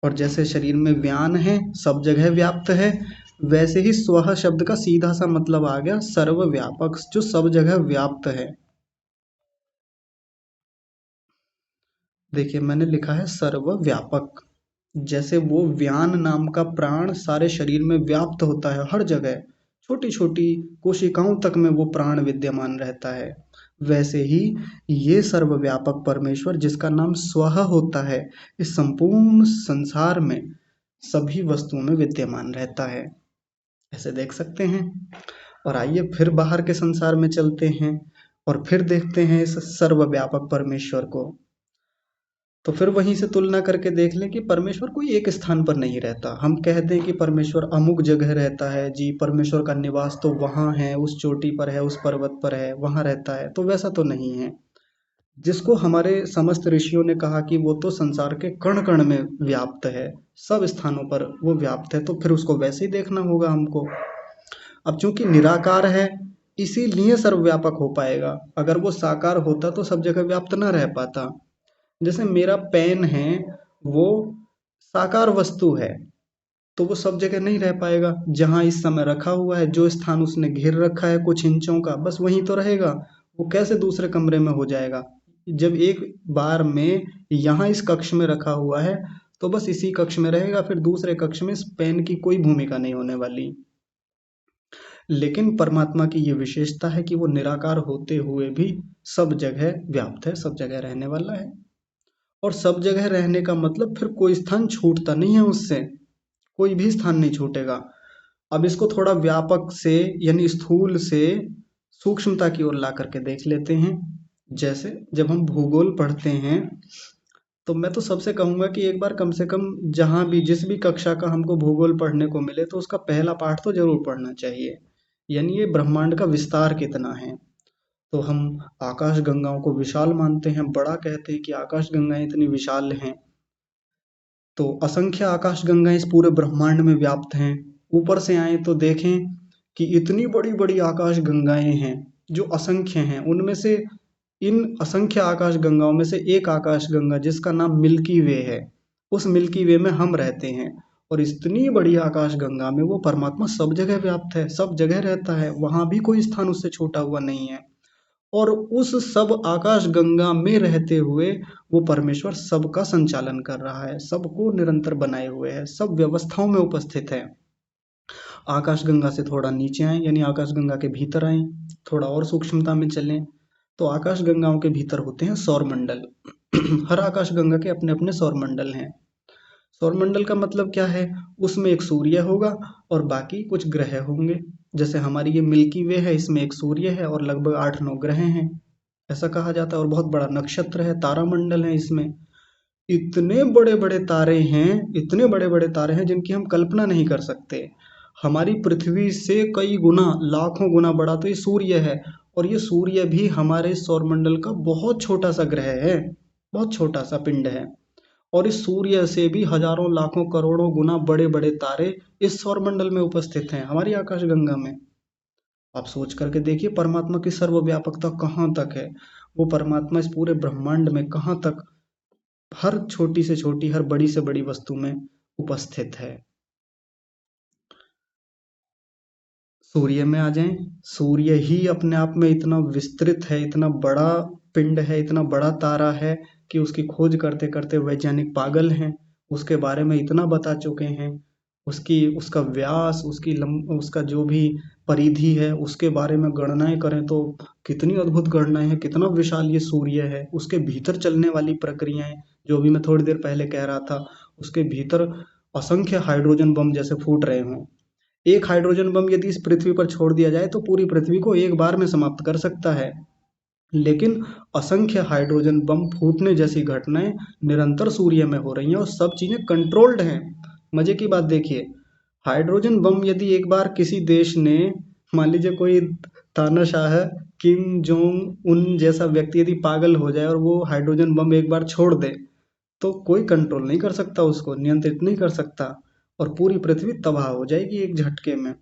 और जैसे शरीर में व्यान है, सब जगह व्याप्त है, वैसे ही स्वह शब्द का सीधा सा मतलब आ गया सर्वव्यापक, जो सब जगह व्याप्त है। देखिए मैंने लिखा है सर्वव्यापक, जैसे वो व्यान नाम का प्राण सारे शरीर में व्याप्त होता है, हर जगह छोटी छोटी कोशिकाओं तक में वो प्राण विद्यमान रहता है, वैसे ही ये सर्वव्यापक परमेश्वर जिसका नाम स्वः होता है, इस संपूर्ण संसार में सभी वस्तुओं में विद्यमान रहता है, ऐसे देख सकते हैं। और आइए फिर बाहर के संसार में चलते हैं और फिर देखते हैं इस सर्वव्यापक परमेश्वर को। तो फिर वहीं से तुलना करके देख लें कि परमेश्वर कोई एक स्थान पर नहीं रहता। हम कहते हैं कि परमेश्वर अमुक जगह रहता है जी, परमेश्वर का निवास तो वहाँ है, उस चोटी पर है, उस पर्वत पर है, वहाँ रहता है, तो वैसा तो नहीं है। जिसको हमारे समस्त ऋषियों ने कहा कि वो तो संसार के कण कण में व्याप्त है, सब स्थानों पर वो व्याप्त है, तो फिर उसको वैसे ही देखना होगा हमको। अब चूंकि निराकार है, इसीलिए सर्वव्यापक हो पाएगा, अगर वो साकार होता तो सब जगह व्याप्त ना रह पाता। जैसे मेरा पेन है, वो साकार वस्तु है, तो वो सब जगह नहीं रह पाएगा, जहाँ इस समय रखा हुआ है, जो स्थान उसने घेर रखा है कुछ इंचों का, बस वहीं तो रहेगा। वो कैसे दूसरे कमरे में हो जाएगा, जब एक बार में यहाँ इस कक्ष में रखा हुआ है, तो बस इसी कक्ष में रहेगा, फिर दूसरे कक्ष में इस पेन की कोई भूमिका नहीं होने वाली। लेकिन परमात्मा की ये विशेषता है कि वो निराकार होते हुए भी सब जगह व्याप्त है, सब जगह रहने वाला है। और सब जगह रहने का मतलब फिर कोई स्थान छूटता नहीं है उससे, कोई भी स्थान नहीं छूटेगा। अब इसको थोड़ा व्यापक से यानी स्थूल से सूक्ष्मता की ओर ला करके देख लेते हैं। जैसे जब हम भूगोल पढ़ते हैं, तो मैं तो सबसे कहूंगा कि एक बार कम से कम जहाँ भी जिस भी कक्षा का हमको भूगोल पढ़ने को मिले, तो उसका पहला पाठ तो जरूर पढ़ना चाहिए, यानी ये ब्रह्मांड का विस्तार कितना है। तो हम आकाश गंगाओं को विशाल मानते हैं, बड़ा कहते हैं कि आकाश गंगाएं इतनी विशाल हैं, तो असंख्य आकाश गंगाएं इस पूरे ब्रह्मांड में व्याप्त हैं। ऊपर से आए तो देखें कि इतनी बड़ी बड़ी आकाश गंगाएं हैं जो असंख्य हैं, उनमें से इन असंख्य आकाश गंगाओं में से एक आकाश गंगा जिसका नाम मिल्की वे है, उस मिल्की वे में हम रहते हैं। और इतनी बड़ी आकाश गंगा में वो परमात्मा सब जगह व्याप्त है, सब जगह रहता है, वहां भी कोई स्थान उससे छूटा हुआ नहीं है। और उस सब आकाश गंगा में रहते हुए वो परमेश्वर सबका संचालन कर रहा है, सबको निरंतर बनाए हुए है, सब व्यवस्थाओं में उपस्थित है। आकाश गंगा से थोड़ा नीचे आए, यानी आकाश गंगा के भीतर आए, थोड़ा और सूक्ष्मता में चलें, तो आकाश गंगाओं के भीतर होते हैं सौर मंडल। हर आकाश गंगा के अपने अपने सौर मंडल हैं। सौरमंडल का मतलब क्या है, उसमें एक सूर्य होगा और बाकी कुछ ग्रह होंगे। जैसे हमारी ये मिल्की वे है, इसमें एक सूर्य है और लगभग 8-9 ग्रह हैं, ऐसा कहा जाता है। और बहुत बड़ा नक्षत्र है, तारामंडल है, इसमें इतने बड़े बड़े तारे हैं, इतने बड़े बड़े तारे हैं जिनकी हम कल्पना नहीं कर सकते। हमारी पृथ्वी से कई गुना, लाखों गुना बड़ा तो ये सूर्य है। और ये सूर्य भी हमारे सौरमंडल का बहुत छोटा सा ग्रह है, बहुत छोटा सा पिंड है। और इस सूर्य से भी हजारों लाखों करोड़ों गुना बड़े बड़े तारे इस सौरमंडल में उपस्थित हैं, हमारी आकाशगंगा में। आप सोच करके देखिए परमात्मा की सर्वव्यापकता कहाँ तक है। वो परमात्मा इस पूरे ब्रह्मांड में कहाँ तक, हर छोटी से छोटी, हर बड़ी से बड़ी वस्तु में उपस्थित है। सूर्य में आ जाएं। सूर्य ही अपने आप में इतना विस्तृत है, इतना बड़ा पिंड है, इतना बड़ा तारा है कि उसकी खोज करते करते वैज्ञानिक पागल हैं। उसके बारे में इतना बता चुके हैं, उसकी उसका व्यास, उसका जो भी परिधि है, उसके बारे में गणनाएं करें तो कितनी अद्भुत गणनाएं हैं, कितना विशाल ये सूर्य है। उसके भीतर चलने वाली प्रक्रियाएं, जो भी मैं थोड़ी देर पहले कह रहा था, उसके भीतर असंख्य हाइड्रोजन बम जैसे फूट रहे हों। एक हाइड्रोजन बम यदि इस पृथ्वी पर छोड़ दिया जाए तो पूरी पृथ्वी को एक बार में समाप्त कर सकता है। लेकिन असंख्य हाइड्रोजन बम फूटने जैसी घटनाएं निरंतर सूर्य में हो रही हैं और सब चीजें कंट्रोल्ड हैं। मजे की बात देखिए, हाइड्रोजन बम यदि एक बार किसी देश ने, मान लीजिए कोई तानाशाह किम जोंग उन जैसा व्यक्ति यदि पागल हो जाए और वो हाइड्रोजन बम एक बार छोड़ दे, तो कोई कंट्रोल नहीं कर सकता, उसको नियंत्रित नहीं कर सकता और पूरी पृथ्वी तबाह हो जाएगी एक झटके में।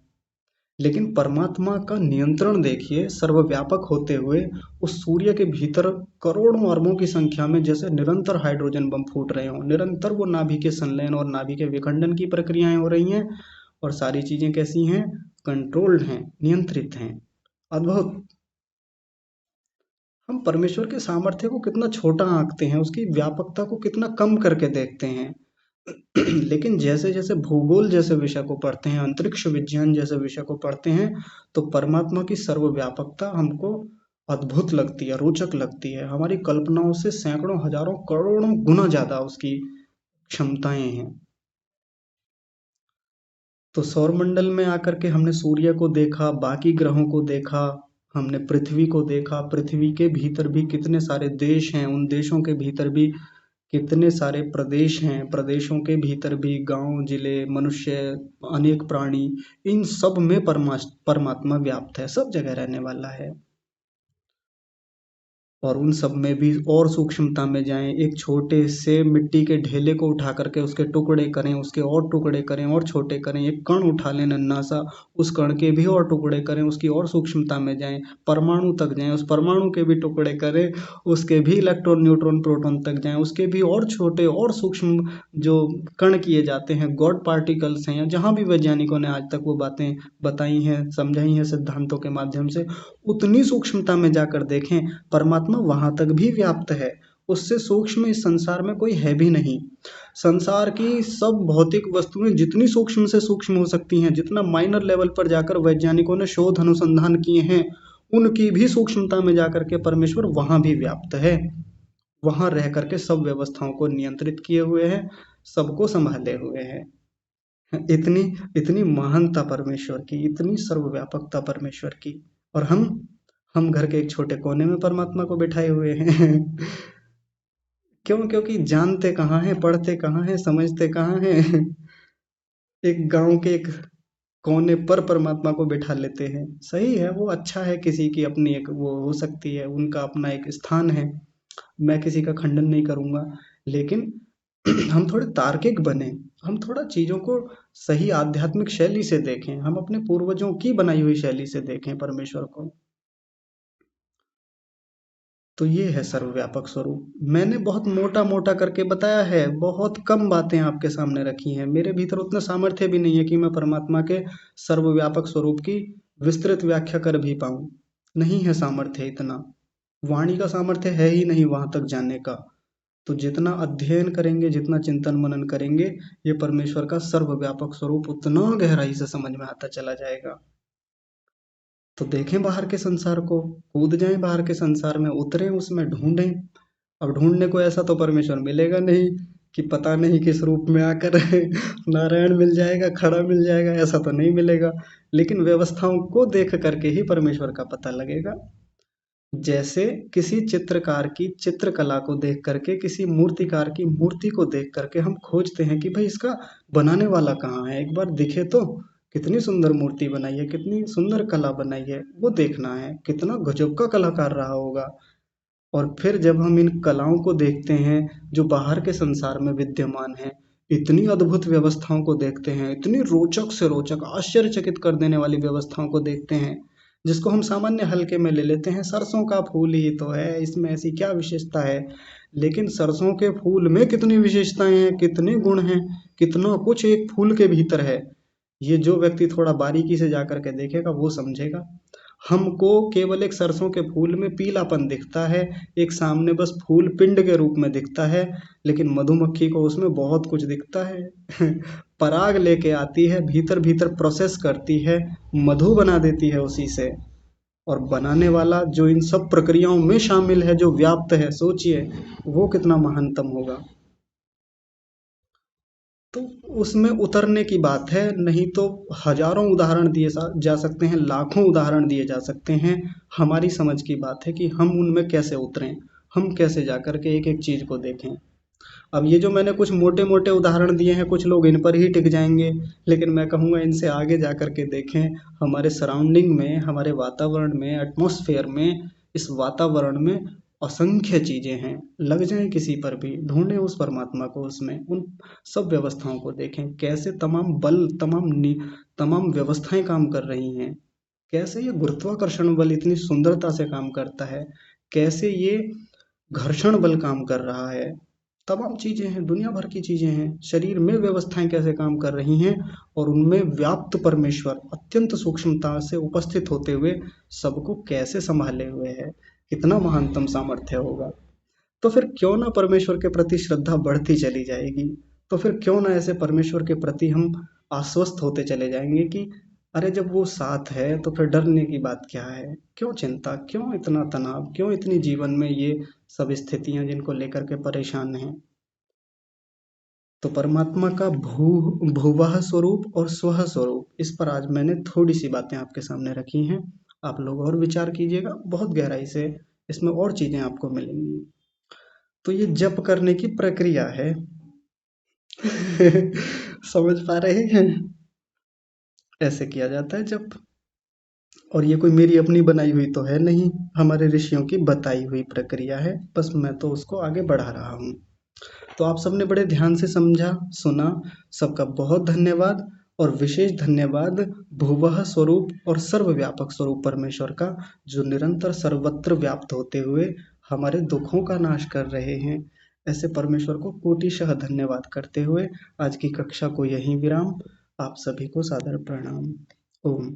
लेकिन परमात्मा का नियंत्रण देखिए, सर्वव्यापक होते हुए उस सूर्य के भीतर करोड़ों अरबों की संख्या में जैसे निरंतर हाइड्रोजन बम फूट रहे हों, निरंतर वो नाभि के संलयन और नाभि के विखंडन की प्रक्रियाएं हो रही हैं और सारी चीजें कैसी हैं, कंट्रोल्ड हैं, नियंत्रित हैं। अद्भुत। हम परमेश्वर के सामर्थ्य को कितना छोटा आंकते हैं, उसकी व्यापकता को कितना कम करके देखते हैं। लेकिन जैसे जैसे भूगोल जैसे विषय को पढ़ते हैं, अंतरिक्ष विज्ञान जैसे विषय को पढ़ते हैं, तो परमात्मा की सर्वव्यापकता हमको अद्भुत लगती है, रोचक लगती है। हमारी कल्पनाओं से सैकड़ों, हजारों, करोड़ों गुना ज्यादा उसकी क्षमताएं हैं। तो सौरमंडल में आकर के हमने सूर्य को देखा, बाकी ग्रहों को देखा, हमने पृथ्वी को देखा। पृथ्वी के भीतर भी कितने सारे देश हैं, उन देशों के भीतर भी कितने सारे प्रदेश हैं, प्रदेशों के भीतर भी गांव, जिले, मनुष्य, अनेक प्राणी, इन सब में परमात्मा व्याप्त है, सब जगह रहने वाला है। और उन सब में भी और सूक्ष्मता में जाएं, एक छोटे से मिट्टी के ढेले को उठा करके उसके टुकड़े करें, उसके और टुकड़े करें और छोटे करें, एक कण उठा लें नन्हा सा, उस कण के भी और टुकड़े करें, उसकी और सूक्ष्मता में जाएं, परमाणु तक जाएं, उस परमाणु के भी टुकड़े करें, उसके भी इलेक्ट्रॉन, न्यूट्रॉन, प्रोटॉन तक जाएं, उसके भी और छोटे और सूक्ष्म जो कण किए जाते हैं, गॉड पार्टिकल्स हैं, या जहाँ भी वैज्ञानिकों ने आज तक वो बातें बताई हैं, समझाई हैं सिद्धांतों के माध्यम से, उतनी सूक्ष्मता में जाकर देखें, परमात्मा वहां तक भी व्याप्त है। उससे सूक्ष्म इस संसार में कोई है भी नहीं। संसार की सब भौतिक वस्तुएं जितनी सूक्ष्म से सूक्ष्म हो सकती हैं, जितना माइनर लेवल पर जाकर वैज्ञानिकों ने शोध अनुसंधान किए हैं, उनकी भी सूक्ष्मता में जाकर के परमेश्वर वहां भी व्याप्त है। वहां रह करके सब व्यवस्थाओं को नियंत्रित किए हुए हैं, सबको संभाले हुए हैं। इतनी इतनी महानता परमेश्वर की, इतनी सर्वव्यापकता परमेश्वर की। और हम घर के एक छोटे कोने में परमात्मा को बिठाए हुए हैं। क्यों? क्योंकि जानते कहाँ हैं, पढ़ते कहाँ हैं, समझते कहाँ हैं। एक गांव के एक कोने पर परमात्मा को बिठा लेते हैं। सही है, वो अच्छा है, किसी की अपनी एक वो हो सकती है, उनका अपना एक स्थान है, मैं किसी का खंडन नहीं करूंगा। लेकिन हम थोड़े तार्किक बने, हम थोड़ा चीजों को सही आध्यात्मिक शैली से देखें, हम अपने पूर्वजों की बनाई हुई शैली से देखें परमेश्वर को। तो ये है सर्वव्यापक स्वरूप। मैंने बहुत मोटा मोटा करके बताया है, बहुत कम बातें आपके सामने रखी हैं। मेरे भीतर उतना सामर्थ्य भी नहीं है कि मैं परमात्मा के सर्वव्यापक स्वरूप की विस्तृत व्याख्या कर भी पाऊं। नहीं है सामर्थ्य इतना, वाणी का सामर्थ्य है ही नहीं वहां तक जाने का। तो जितना अध्ययन करेंगे, जितना चिंतन मनन करेंगे, ये परमेश्वर का सर्वव्यापक स्वरूप उतना गहराई से समझ में आता चला जाएगा। तो देखें बाहर के संसार को, कूद जाएं बाहर के संसार में, उतरें उसमें, ढूंढें। अब ढूंढने को ऐसा तो परमेश्वर मिलेगा नहीं कि पता नहीं किस रूप में आकर नारायण मिल जाएगा, खड़ा मिल जाएगा, ऐसा तो नहीं मिलेगा। लेकिन व्यवस्थाओं को देख करके ही परमेश्वर का पता लगेगा। जैसे किसी चित्रकार की चित्रकला को देख करके, किसी मूर्तिकार की मूर्ति को देख करके हम खोजते हैं कि भाई इसका बनाने वाला कहाँ है, एक बार दिखे तो, कितनी सुंदर मूर्ति बनाई है, कितनी सुंदर कला बनाई है, वो देखना है कितना गजब का कलाकार रहा होगा। और फिर जब हम इन कलाओं को देखते हैं जो बाहर के संसार में विद्यमान है, इतनी अद्भुत व्यवस्थाओं को देखते हैं, इतनी रोचक से रोचक आश्चर्यचकित कर देने वाली व्यवस्थाओं को देखते हैं, जिसको हम सामान्य हल्के में ले लेते हैं, सरसों का फूल ही तो है, इसमें ऐसी क्या विशेषता है। लेकिन सरसों के फूल में कितनी विशेषताएं हैं, कितने गुण हैं, कितना कुछ एक फूल के भीतर है। ये जो व्यक्ति थोड़ा बारीकी से जा कर के देखेगा वो समझेगा। हमको केवल एक सरसों के फूल में पीलापन दिखता है, एक सामने बस फूल पिंड के रूप में दिखता है, लेकिन मधुमक्खी को उसमें बहुत कुछ दिखता है। पराग लेके आती है, भीतर भीतर प्रोसेस करती है, मधु बना देती है उसी से। और बनाने वाला जो इन सब प्रक्रियाओं में शामिल है, जो व्याप्त है, सोचिए वो कितना महानतम होगा। तो उसमें उतरने की बात है, नहीं तो हजारों उदाहरण दिए जा सकते हैं, लाखों उदाहरण दिए जा सकते हैं। हमारी समझ की बात है कि हम उनमें कैसे उतरें, हम कैसे जा कर के एक एक चीज को देखें। अब ये जो मैंने कुछ मोटे मोटे उदाहरण दिए हैं, कुछ लोग इन पर ही टिक जाएंगे, लेकिन मैं कहूँगा इनसे आगे जा कर के देखें। हमारे सराउंडिंग में, हमारे वातावरण में, एटमॉस्फेयर में, इस वातावरण में असंख्य चीजें हैं। लग जाएं किसी पर भी, ढूंढें उस परमात्मा को उसमें, उन सब व्यवस्थाओं को देखें, कैसे तमाम बल, तमाम व्यवस्थाएं काम कर रही हैं, कैसे ये गुरुत्वाकर्षण बल इतनी सुंदरता से काम करता है, कैसे ये घर्षण बल काम कर रहा है। तमाम चीजें हैं, दुनिया भर की चीजें हैं, शरीर में व्यवस्थाएं कैसे काम कर रही हैं, और उनमें व्याप्त परमेश्वर अत्यंत सूक्ष्मता से उपस्थित होते हुए सबको कैसे संभाले हुए है, कितना महानतम सामर्थ्य होगा। तो फिर क्यों ना परमेश्वर के प्रति श्रद्धा बढ़ती चली जाएगी। तो फिर क्यों ना ऐसे परमेश्वर के प्रति हम आश्वस्त होते चले जाएंगे कि अरे जब वो साथ है तो फिर डरने की बात क्या है, क्यों चिंता, क्यों इतना तनाव, क्यों इतनी जीवन में ये सब स्थितियां जिनको लेकर के परेशान हैं। तो परमात्मा का भूवः स्वरूप और स्वः स्वरूप, इस पर आज मैंने थोड़ी सी बातें आपके सामने रखी हैं। आप लोग और विचार कीजिएगा बहुत गहराई से, इसमें और चीजें आपको मिलेंगी। तो ये जप करने की प्रक्रिया है। समझ पा रहे हैं, ऐसे किया जाता है जप। और ये कोई मेरी अपनी बनाई हुई तो है नहीं, हमारे ऋषियों की बताई हुई प्रक्रिया है, बस मैं तो उसको आगे बढ़ा रहा हूँ। तो आप सबने बड़े ध्यान से समझा, सुना, सबका बहुत धन्यवाद। और विशेष धन्यवाद भुवः स्वरूप और सर्वव्यापक स्वरूप परमेश्वर का, जो निरंतर सर्वत्र व्याप्त होते हुए हमारे दुखों का नाश कर रहे हैं। ऐसे परमेश्वर को कोटिशः धन्यवाद करते हुए आज की कक्षा को यहीं विराम। आप सभी को सादर प्रणाम। ओम।